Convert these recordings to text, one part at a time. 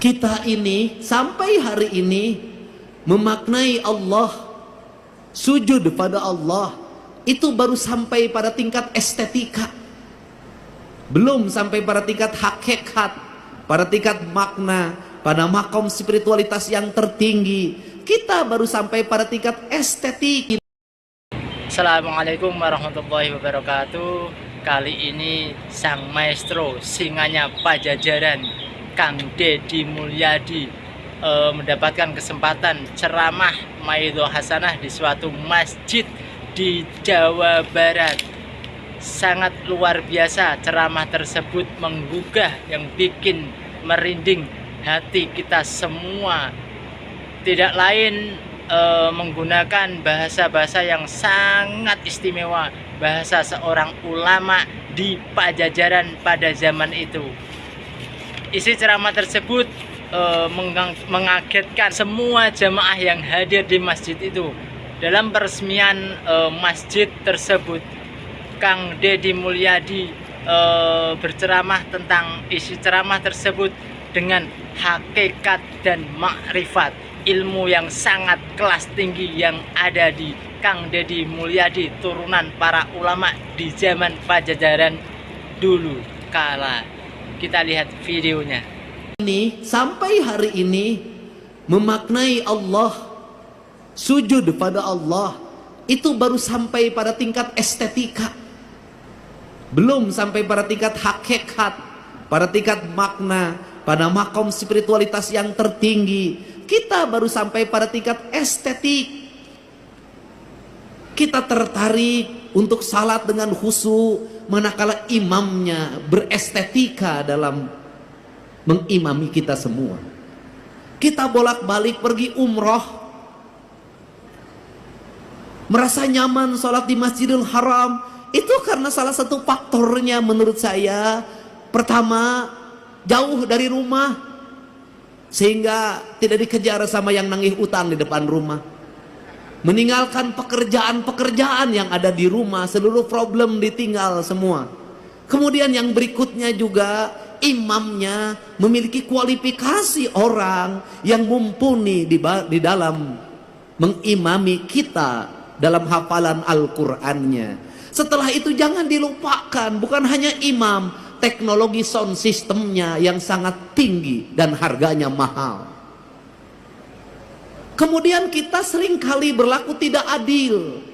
Kita ini sampai hari ini memaknai Allah, sujud pada Allah, itu baru sampai pada tingkat estetika, belum sampai pada tingkat hakikat, pada tingkat makna, pada makom spiritualitas yang tertinggi. Kita baru sampai pada tingkat estetik. Assalamualaikum warahmatullahi wabarakatuh. Kali ini sang maestro singanya Pajajaran, Kang Deddy Mulyadi, mendapatkan kesempatan ceramah Maidho Hasanah di suatu masjid di Jawa Barat. Sangat luar biasa ceramah tersebut, menggugah, yang bikin merinding hati kita semua. Tidak lain menggunakan bahasa-bahasa yang sangat istimewa, bahasa seorang ulama di Pajajaran pada zaman itu. Isi ceramah tersebut mengagetkan semua jamaah yang hadir di masjid itu. Dalam peresmian masjid tersebut, Kang Deddy Mulyadi berceramah tentang isi ceramah tersebut dengan hakikat dan makrifat, ilmu yang sangat kelas tinggi yang ada di Kang Deddy Mulyadi, turunan para ulama di zaman Pajajaran dulu kala. Kita lihat videonya. Ini sampai hari ini memaknai Allah, sujud pada Allah, itu baru sampai pada tingkat estetika, belum sampai pada tingkat hakikat, pada tingkat makna, pada makom spiritualitas yang tertinggi. Kita baru sampai pada tingkat estetik. Kita tertarik untuk salat dengan khusyuk, manakala imamnya berestetika dalam mengimami kita semua. Kita bolak-balik pergi umroh, merasa nyaman sholat di Masjidil Haram. Itu karena salah satu faktornya menurut saya, pertama, jauh dari rumah, sehingga tidak dikejar sama yang nagih utang di depan rumah, meninggalkan pekerjaan-pekerjaan yang ada di rumah, seluruh problem ditinggal semua. Kemudian yang berikutnya juga, imamnya memiliki kualifikasi orang yang mumpuni di dalam mengimami kita dalam hafalan Al-Qur'annya. Setelah itu jangan dilupakan, bukan hanya imam, teknologi sound systemnya yang sangat tinggi dan harganya mahal. Kemudian kita seringkali berlaku tidak adil.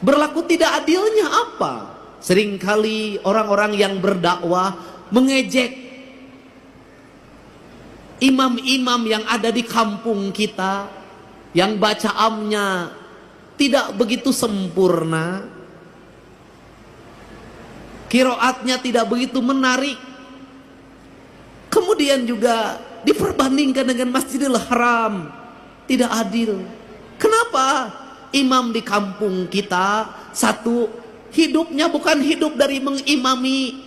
Berlaku tidak adilnya apa? Seringkali orang-orang yang berdakwah mengejek imam-imam yang ada di kampung kita, yang bacaannya tidak begitu sempurna, qiraatnya tidak begitu menarik. Kemudian juga diperbandingkan dengan Masjidil Haram, tidak adil. Kenapa? Imam di kampung kita, satu, hidupnya bukan hidup dari mengimami.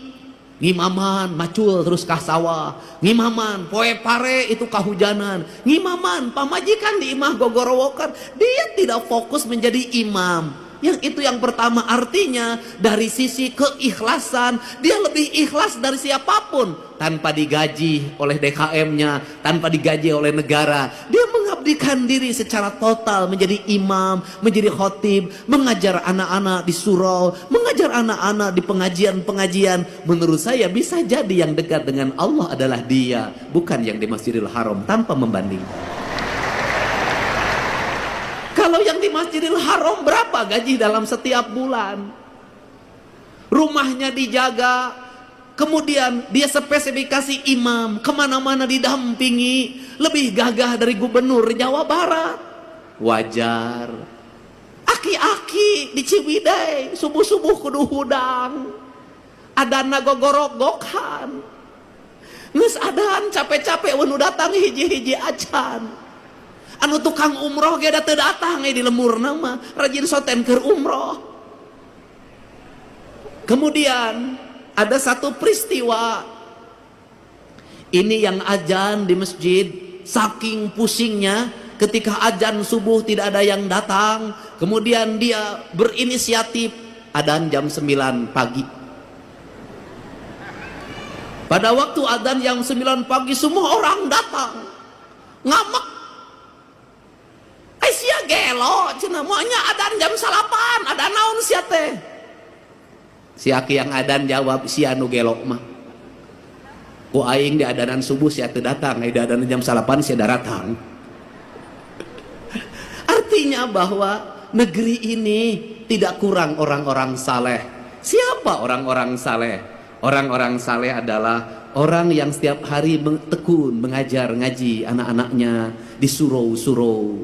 Ngimaman macul terus kah sawah, ngimaman poe pare itu kahujanan, ngimaman pamajikan di imah gogorowokan. Dia tidak fokus menjadi imam. Yang itu yang pertama, artinya dari sisi keikhlasan dia lebih ikhlas dari siapapun, tanpa digaji oleh DKM-nya, tanpa digaji oleh negara. Dia mengabdikan diri secara total menjadi imam, menjadi khotib, mengajar anak-anak di surau, mengajar anak-anak di pengajian-pengajian. Menurut saya bisa jadi yang dekat dengan Allah adalah dia, bukan yang di Masjidil Haram, tanpa membanding. Kalau yang di Masjidil Haram berapa gaji dalam setiap bulan? Rumahnya dijaga, kemudian dia spesifikasi imam, kemana-mana didampingi, lebih gagah dari gubernur Jawa Barat. Wajar. Aki-aki di Ciwidey, subuh-subuh kudu hudang, adana gogorok-gokan, nges adan capek-capek wenu datang hiji-hiji acan. Anu tukang umroh ge da teu datang di lembur nama rajin soten keur umroh. Kemudian ada satu peristiwa ini yang azan di masjid, saking pusingnya ketika azan subuh tidak ada yang datang, kemudian dia berinisiatif adzan jam 9 pagi. Pada waktu adzan jam 9 pagi semua orang datang. Ngamak. Sia gelo, cenah moanya adzan jam 8, ada naon sia teh? Si aki yang adzan jawab, sia nu gelo mah. Ku aing di adanan subuh sia teu datang, di adanan jam 8 sia datang. Artinya bahwa negeri ini tidak kurang orang-orang saleh. Siapa orang-orang saleh? Orang-orang saleh adalah orang yang setiap hari tekun mengajar ngaji anak-anaknya di surau-surau,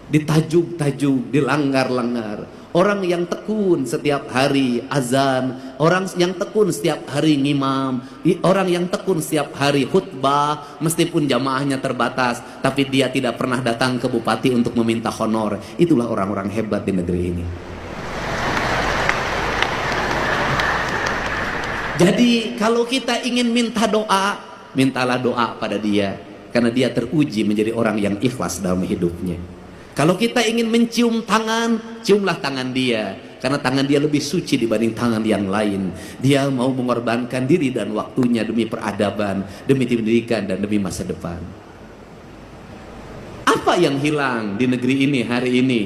ditajuk-tajuk, dilanggar-langgar. Orang yang tekun setiap hari azan, orang yang tekun setiap hari ngimam, orang yang tekun setiap hari khutbah, meskipun jamaahnya terbatas, tapi dia tidak pernah datang ke bupati untuk meminta honor. Itulah orang-orang hebat di negeri ini. Jadi kalau kita ingin minta doa, mintalah doa pada dia, karena dia teruji menjadi orang yang ikhlas dalam hidupnya. Kalau kita ingin mencium tangan, ciumlah tangan dia, karena tangan dia lebih suci dibanding tangan yang lain. Dia mau mengorbankan diri dan waktunya demi peradaban, demi pendidikan, dan demi masa depan. Apa yang hilang di negeri ini hari ini?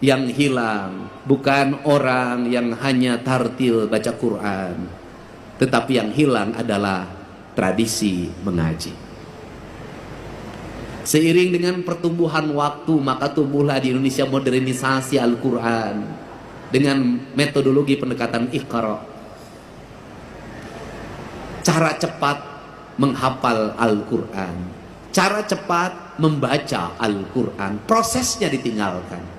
Yang hilang bukan orang yang hanya tartil baca Quran, tetapi yang hilang adalah tradisi mengaji. Seiring dengan pertumbuhan waktu, maka tumbuhlah di Indonesia modernisasi Al-Quran dengan metodologi pendekatan Iqra. Cara cepat menghafal Al-Quran, cara cepat membaca Al-Quran, prosesnya ditinggalkan.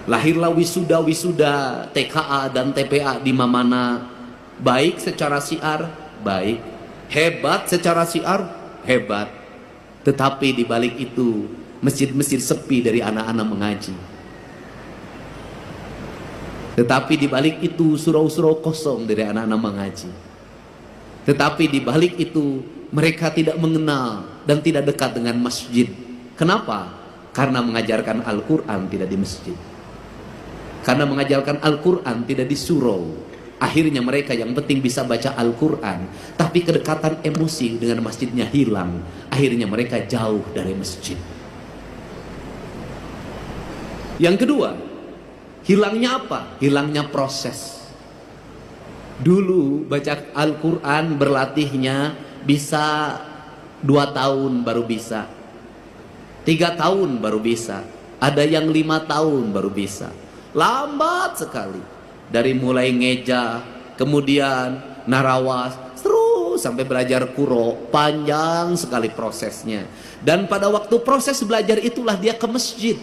Lahirlah wisuda-wisuda TKA dan TPA di mana-mana, baik secara syiar, baik, hebat secara syiar, hebat. Tetapi di balik itu masjid-masjid sepi dari anak-anak mengaji. Tetapi di balik itu surau-surau kosong dari anak-anak mengaji. Tetapi di balik itu mereka tidak mengenal dan tidak dekat dengan masjid. Kenapa? Karena mengajarkan Al-Quran tidak di masjid. Karena mengajarkan Al-Quran tidak di surau. Akhirnya mereka yang penting bisa baca Al-Quran, tapi kedekatan emosi dengan masjidnya hilang. Akhirnya mereka jauh dari masjid. Yang kedua, hilangnya apa? Hilangnya proses. Dulu baca Al-Quran berlatihnya bisa 2 tahun baru bisa, 3 tahun baru bisa, ada yang 5 tahun baru bisa. Lambat sekali. Dari mulai ngeja, kemudian narawas, terus sampai belajar kuro, panjang sekali prosesnya. Dan pada waktu proses belajar itulah dia ke masjid.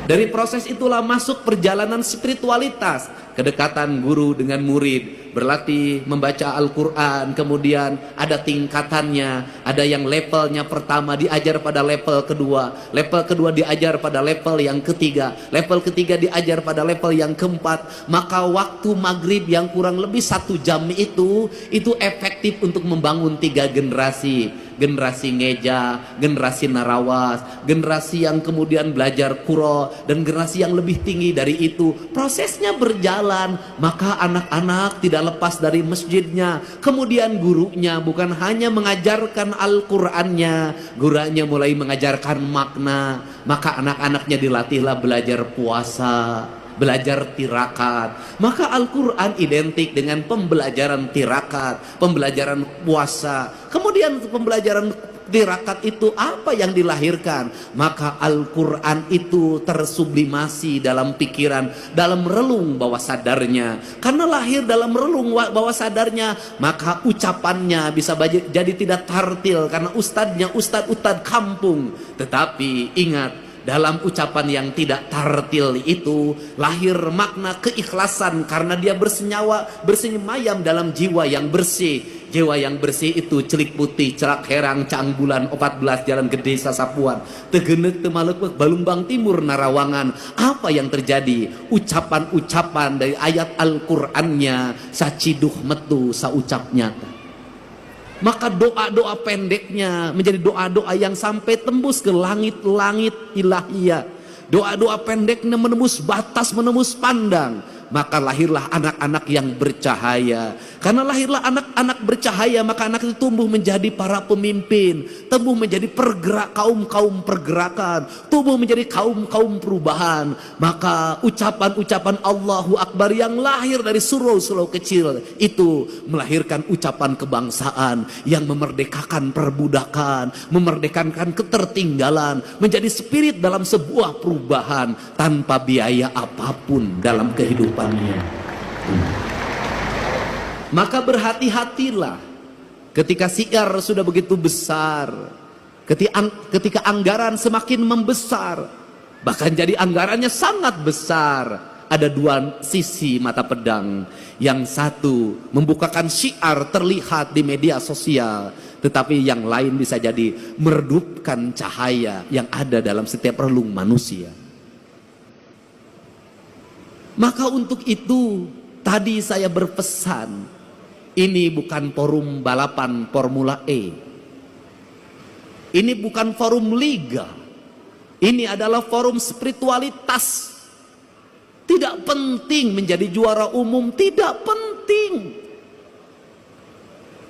Dari proses itulah masuk perjalanan spiritualitas, kedekatan guru dengan murid, berlatih membaca Al-Quran, kemudian ada tingkatannya, ada yang levelnya pertama diajar pada level kedua diajar pada level yang ketiga, level ketiga diajar pada level yang keempat. Maka waktu maghrib yang kurang lebih 1 jam itu efektif untuk membangun 3 generasi. Generasi ngeja, generasi narawas, generasi yang kemudian belajar kuro, dan generasi yang lebih tinggi dari itu. Prosesnya berjalan, maka anak-anak tidak lepas dari masjidnya. Kemudian gurunya bukan hanya mengajarkan Al-Qur'annya, gurunya mulai mengajarkan makna. Maka anak-anaknya dilatihlah belajar puasa, belajar tirakat. Maka Al-Quran identik dengan pembelajaran tirakat, pembelajaran puasa. Kemudian pembelajaran tirakat itu apa yang dilahirkan? Maka Al-Quran itu tersublimasi dalam pikiran, dalam relung bawah sadarnya. Karena lahir dalam relung bawah sadarnya, maka ucapannya bisa jadi tidak tartil, karena ustadznya ustadz kampung. Tetapi ingat, dalam ucapan yang tidak tartil itu lahir makna keikhlasan, karena dia bersemayam dalam jiwa yang bersih. Jiwa yang bersih itu celik putih, cerak herang, cang bulan, 14 jalan gede sasapuan, tegenek temalek balumbang timur narawangan. Apa yang terjadi? Ucapan-ucapan dari ayat Al-Qur'annya saciduh metu saucap nyata. Maka doa-doa pendeknya menjadi doa-doa yang sampai tembus ke langit-langit ilahiyah. Doa-doa pendeknya menembus batas, menembus pandang. maka lahirlah anak-anak yang bercahaya. Karena lahirlah anak-anak bercahaya, maka anak itu tumbuh menjadi para pemimpin, tumbuh menjadi kaum-kaum pergerakan, tumbuh menjadi kaum-kaum perubahan. Maka ucapan-ucapan Allahu Akbar yang lahir dari surau-surau kecil itu melahirkan ucapan kebangsaan yang memerdekakan perbudakan, memerdekakan ketertinggalan, menjadi spirit dalam sebuah perubahan tanpa biaya apapun dalam kehidupannya. Maka berhati-hatilah ketika siar sudah begitu besar, ketika anggaran semakin membesar, bahkan jadi anggarannya sangat besar. Ada dua sisi mata pedang. Yang satu membukakan syiar terlihat di media sosial, tetapi yang lain bisa jadi meredupkan cahaya yang ada dalam setiap relung manusia. Maka untuk itu tadi saya berpesan, ini bukan forum balapan Formula E. Ini bukan forum liga. Ini adalah forum spiritualitas. Tidak penting menjadi juara umum, tidak penting.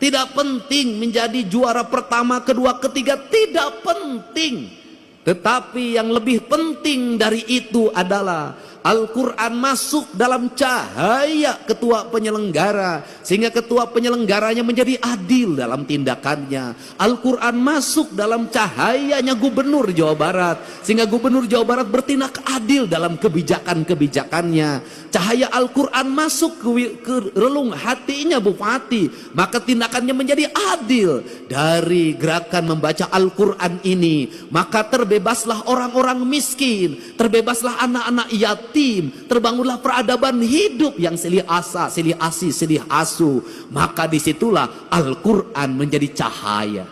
Tidak penting menjadi juara pertama, kedua, ketiga, tidak penting. Tetapi yang lebih penting dari itu adalah Al-Quran masuk dalam cahaya ketua penyelenggara, sehingga ketua penyelenggaranya menjadi adil dalam tindakannya. Al-Quran masuk dalam cahayanya gubernur Jawa Barat, sehingga gubernur Jawa Barat bertindak adil dalam kebijakan-kebijakannya. Cahaya Al-Quran masuk ke relung hatinya bupati, maka tindakannya menjadi adil. Dari gerakan membaca Al-Quran ini, maka terbebaslah orang-orang miskin, terbebaslah anak-anak yatim, terbangunlah peradaban hidup yang silih asa, silih asi, silih asu. Maka disitulah Al-Quran menjadi cahaya.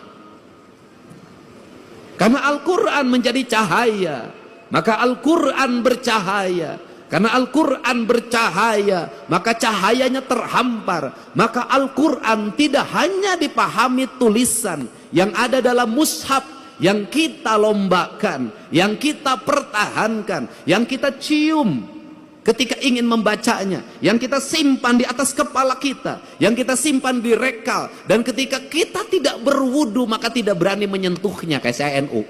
Karena Al-Quran menjadi cahaya, maka Al-Quran bercahaya. Karena Al-Quran bercahaya, maka cahayanya terhampar. Maka Al-Quran tidak hanya dipahami tulisan yang ada dalam mushaf, yang kita lombakan, yang kita pertahankan, yang kita cium ketika ingin membacanya, yang kita simpan di atas kepala kita, yang kita simpan di rekal, dan ketika kita tidak berwudu maka tidak berani menyentuhnya, kayak saya NU.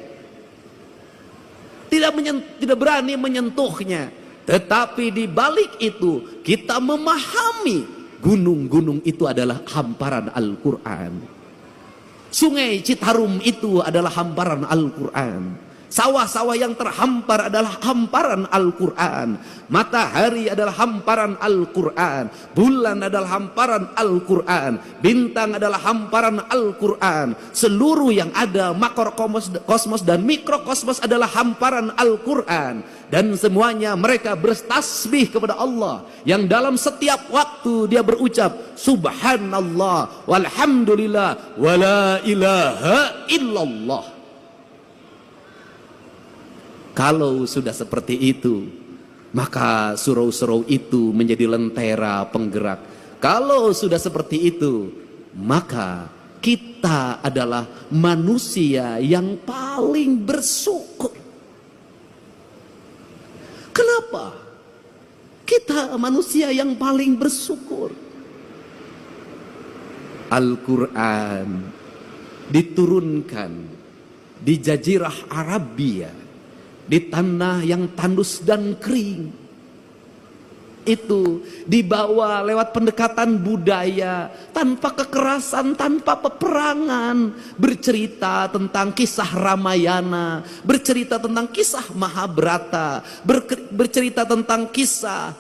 Tidak berani menyentuhnya. Tetapi di balik itu kita memahami gunung-gunung itu adalah hamparan Al-Quran. Sungai Citarum itu adalah hamparan Al-Quran. Sawah-sawah yang terhampar adalah hamparan Al-Quran. Matahari adalah hamparan Al-Quran. Bulan adalah hamparan Al-Quran. Bintang adalah hamparan Al-Quran. Seluruh yang ada, makrokosmos dan mikrokosmos adalah hamparan Al-Quran. Dan semuanya mereka bertasbih kepada Allah, yang dalam setiap waktu dia berucap Subhanallah walhamdulillah wala ilaha illallah. Kalau sudah seperti itu, maka surau-surau itu menjadi lentera penggerak. Kalau sudah seperti itu, maka kita adalah manusia yang paling bersyukur. Kenapa? Kita manusia yang paling bersyukur. Al-Quran diturunkan di Jazirah Arabia, di tanah yang tandus dan kering. Itu dibawa lewat pendekatan budaya, tanpa kekerasan, tanpa peperangan. Bercerita tentang kisah Ramayana, bercerita tentang kisah Mahabharata, bercerita tentang kisah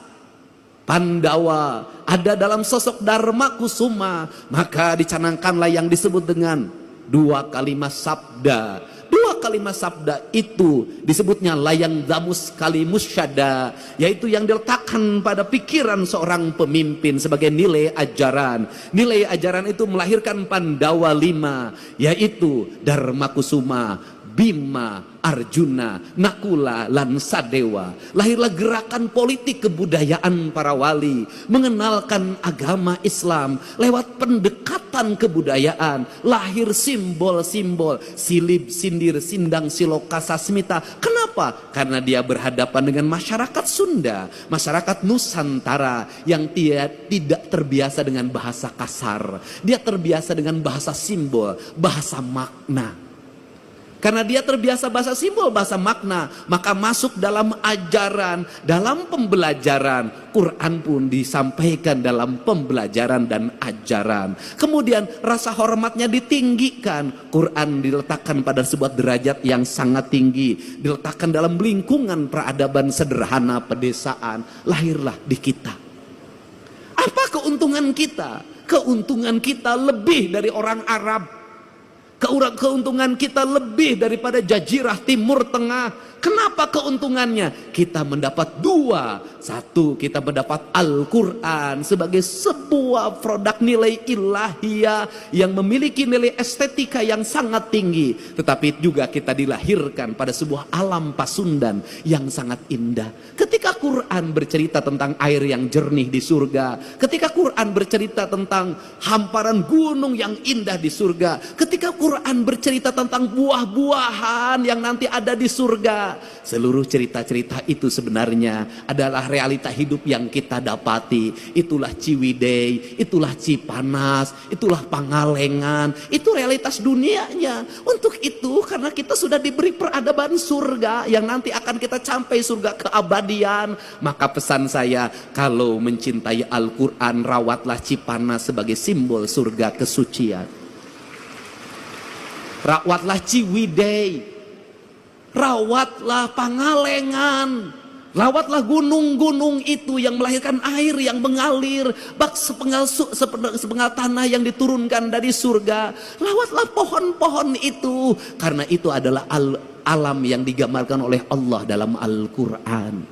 Pandawa. Ada dalam sosok Dharma Kusuma. Maka dicanangkanlah yang disebut dengan dua kalimat sabda. Dua kalimat sabda itu disebutnya layang damus kalimus syada, yaitu yang diletakkan pada pikiran seorang pemimpin sebagai nilai ajaran. Nilai ajaran itu melahirkan Pandawa 5, yaitu Dharma Kusuma, Bima, Arjuna, Nakula, lan Sadewa. Lahirlah gerakan politik kebudayaan para wali, mengenalkan agama Islam lewat pendekatan kebudayaan. Lahir simbol-simbol silib, sindir, sindang, siloka, sasmita. Kenapa Kenapa? Karena dia berhadapan dengan masyarakat Sunda, masyarakat Nusantara yang tidak terbiasa dengan bahasa kasar. Dia terbiasa dengan bahasa simbol, bahasa makna. Karena dia terbiasa bahasa simbol, bahasa makna, maka masuk dalam ajaran, dalam pembelajaran. Quran pun disampaikan dalam pembelajaran dan ajaran. Kemudian rasa hormatnya ditinggikan. Quran diletakkan pada sebuah derajat yang sangat tinggi. Diletakkan dalam lingkungan peradaban sederhana pedesaan. Lahirlah di kita. Apa keuntungan kita? Keuntungan kita lebih dari orang Arab. Keuntungan kita lebih daripada jazirah Timur Tengah. Kenapa keuntungannya? Kita mendapat dua. Satu, kita mendapat Al-Quran sebagai sebuah produk nilai ilahiyah yang memiliki nilai estetika yang sangat tinggi. Tetapi juga kita dilahirkan pada sebuah alam Pasundan yang sangat indah. Ketika Quran bercerita tentang air yang jernih di surga, ketika Quran bercerita tentang hamparan gunung yang indah di surga, ketika Quran bercerita tentang buah-buahan yang nanti ada di surga, seluruh cerita-cerita itu sebenarnya adalah realita hidup yang kita dapati. Itulah Ciwidey, itulah Cipanas, itulah Pangalengan, itu realitas dunianya. Untuk itu, karena kita sudah diberi peradaban surga yang nanti akan kita sampai surga keabadian, maka pesan saya, kalau mencintai Al-Quran, rawatlah Cipanas sebagai simbol surga kesucian. Rawatlah Ciwidey, rawatlah Pangalengan, rawatlah gunung-gunung itu yang melahirkan air yang mengalir, bak sepenggal tanah yang diturunkan dari surga. Rawatlah pohon-pohon itu, karena itu adalah alam yang digambarkan oleh Allah dalam Al-Quran.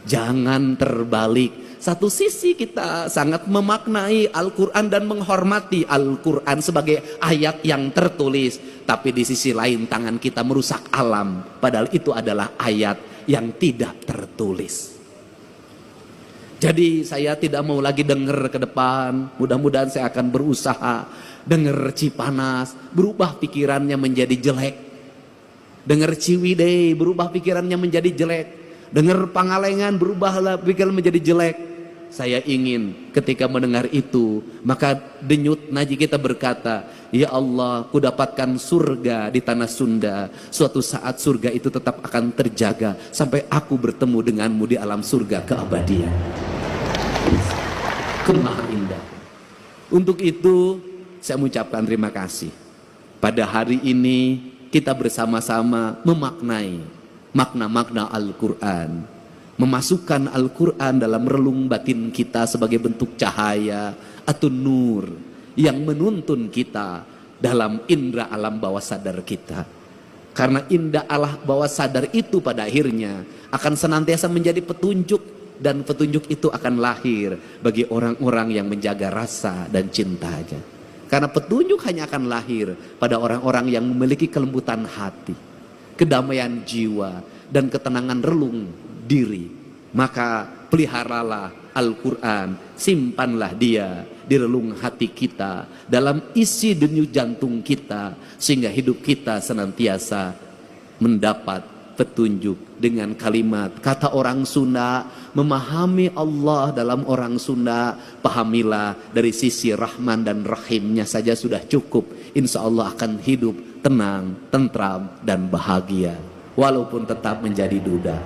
Jangan terbalik. Satu sisi kita sangat memaknai Al-Quran dan menghormati Al-Quran sebagai ayat yang tertulis. Tapi di sisi lain tangan kita merusak alam. Padahal itu adalah ayat yang tidak tertulis. Jadi saya tidak mau lagi dengar ke depan. Mudah-mudahan saya akan berusaha dengar Cipanas, berubah pikirannya menjadi jelek. Dengar Ciwidey, berubah pikirannya menjadi jelek. Dengar Pangalengan, berubahlah pikiran menjadi jelek. Saya ingin ketika mendengar itu, maka denyut nadi kita berkata, ya Allah, ku dapatkan surga di tanah Sunda. Suatu saat surga itu tetap akan terjaga sampai aku bertemu denganmu di alam surga keabadian. Kemah indah. Untuk itu saya mengucapkan terima kasih. Pada hari ini kita bersama-sama memaknai makna-makna Al-Quran, memasukkan Al-Quran dalam relung batin kita sebagai bentuk cahaya atau nur yang menuntun kita dalam indera alam bawah sadar kita. Karena indera alam bawah sadar itu pada akhirnya akan senantiasa menjadi petunjuk, dan petunjuk itu akan lahir bagi orang-orang yang menjaga rasa dan cintanya. Karena petunjuk hanya akan lahir pada orang-orang yang memiliki kelembutan hati, kedamaian jiwa, dan ketenangan relung diri. Maka peliharalah Al-Quran, simpanlah dia di relung hati kita, dalam isi denyut jantung kita, sehingga hidup kita senantiasa mendapat petunjuk. Dengan kalimat kata orang Sunda, memahami Allah dalam orang Sunda, pahamilah dari sisi Rahman dan Rahimnya saja sudah cukup. Insya Allah akan hidup tenang, tentram, dan bahagia, walaupun tetap menjadi duda.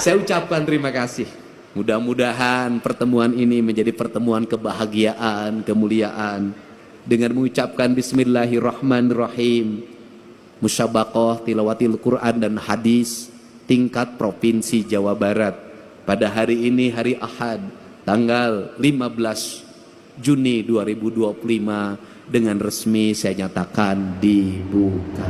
Saya ucapkan terima kasih. Mudah-mudahan pertemuan ini menjadi pertemuan kebahagiaan, kemuliaan. Dengan mengucapkan Bismillahirrahmanirrahim, musyabaqah tilawatil Quran dan hadis tingkat Provinsi Jawa Barat. Pada hari ini, hari Ahad, tanggal 15 Juni 2025, dengan resmi saya nyatakan dibuka.